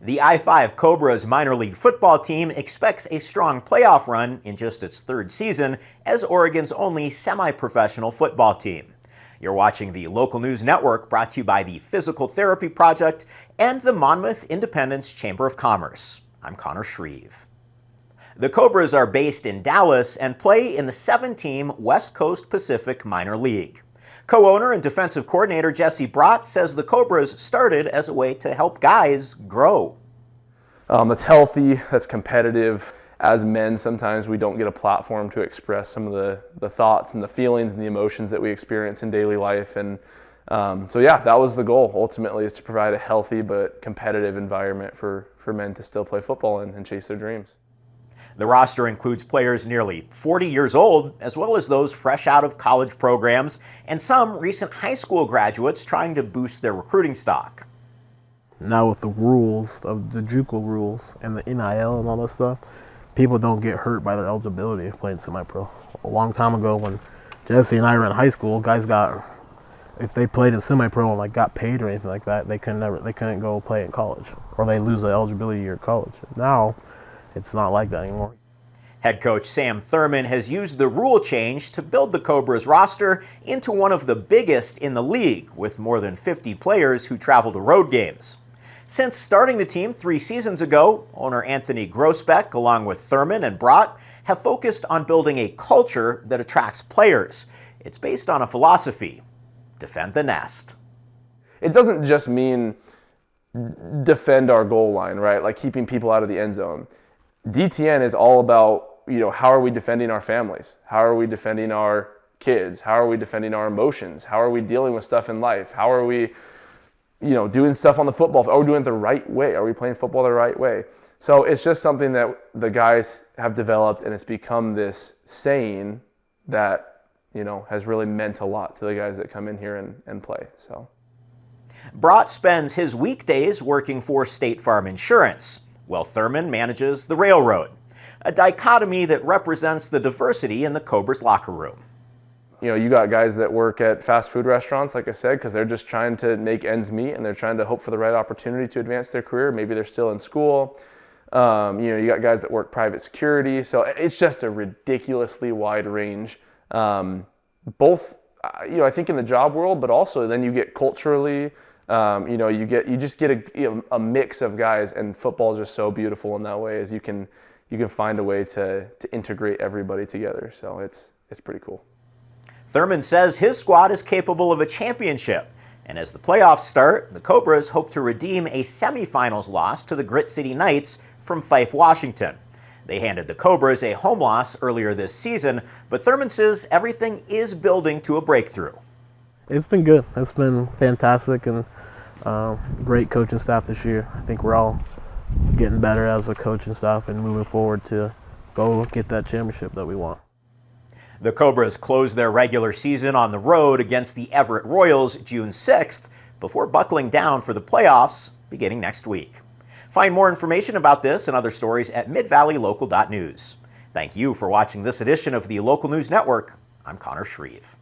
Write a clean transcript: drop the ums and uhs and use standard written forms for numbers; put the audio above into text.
The I-5 Cobras minor league football team expects a strong playoff run in just its third season as Oregon's only semi-professional football team. You're watching the Local News Network, brought to you by the Physical Therapy Project and the Monmouth Independence Chamber of Commerce. I'm Connor Shreve. The Cobras are based in Dallas and play in the 7-team West Coast Pacific Minor League. Co-owner and defensive coordinator Jesse Brott says the Cobras started as a way to help guys grow. That's healthy, that's competitive. As men, sometimes we don't get a platform to express some of the thoughts and the feelings and the emotions that we experience in daily life. And so yeah, that was the goal ultimately, is to provide a healthy but competitive environment for men to still play football and chase their dreams. The roster includes players nearly 40 years old, as well as those fresh out of college programs, and some recent high school graduates trying to boost their recruiting stock. Now with the rules, of the JUCO rules and the NIL and all that stuff, people don't get hurt by their eligibility playing semi-pro. A long time ago when Jesse and I were in high school, guys if they played in semi-pro and got paid or anything like that, they couldn't go play in college, or they lose the eligibility year at college. Now, it's not like that anymore. Head coach Sam Thurman has used the rule change to build the Cobras roster into one of the biggest in the league, with more than 50 players who travel to road games. Since starting the team 3 seasons ago, owner Anthony Grossbeck, along with Thurman and Brott, have focused on building a culture that attracts players. It's based on a philosophy: defend the nest. It doesn't just mean defend our goal line, right? Like keeping people out of the end zone. DTN is all about, how are we defending our families? How are we defending our kids? How are we defending our emotions? How are we dealing with stuff in life? How are we, doing stuff on the football? Are we doing it the right way? Are we playing football the right way? So it's just something that the guys have developed, and it's become this saying that, has really meant a lot to the guys that come in here and play. So Brott spends his weekdays working for State Farm Insurance, while Thurman manages the railroad, a dichotomy that represents the diversity in the Cobras locker room. You got guys that work at fast food restaurants, like I said, because they're just trying to make ends meet and they're trying to hope for the right opportunity to advance their career. Maybe they're still in school. You got guys that work private security. So it's just a ridiculously wide range, both, I think in the job world, but also then you get culturally. You just get a mix of guys, and football is just so beautiful in that way, as you can find a way to integrate everybody together. So it's pretty cool. Thurman says his squad is capable of a championship, and as the playoffs start, the Cobras hope to redeem a semifinals loss to the Grit City Knights from Fife, Washington. They handed the Cobras a home loss earlier this season, but Thurman says everything is building to a breakthrough. It's been good. It's been fantastic, and great coaching staff this year. I think we're all getting better as a coaching staff and moving forward to go get that championship that we want. The Cobras close their regular season on the road against the Everett Royals June 6th before buckling down for the playoffs beginning next week. Find more information about this and other stories at midvalleylocal.news. Thank you for watching this edition of the Local News Network. I'm Connor Shreve.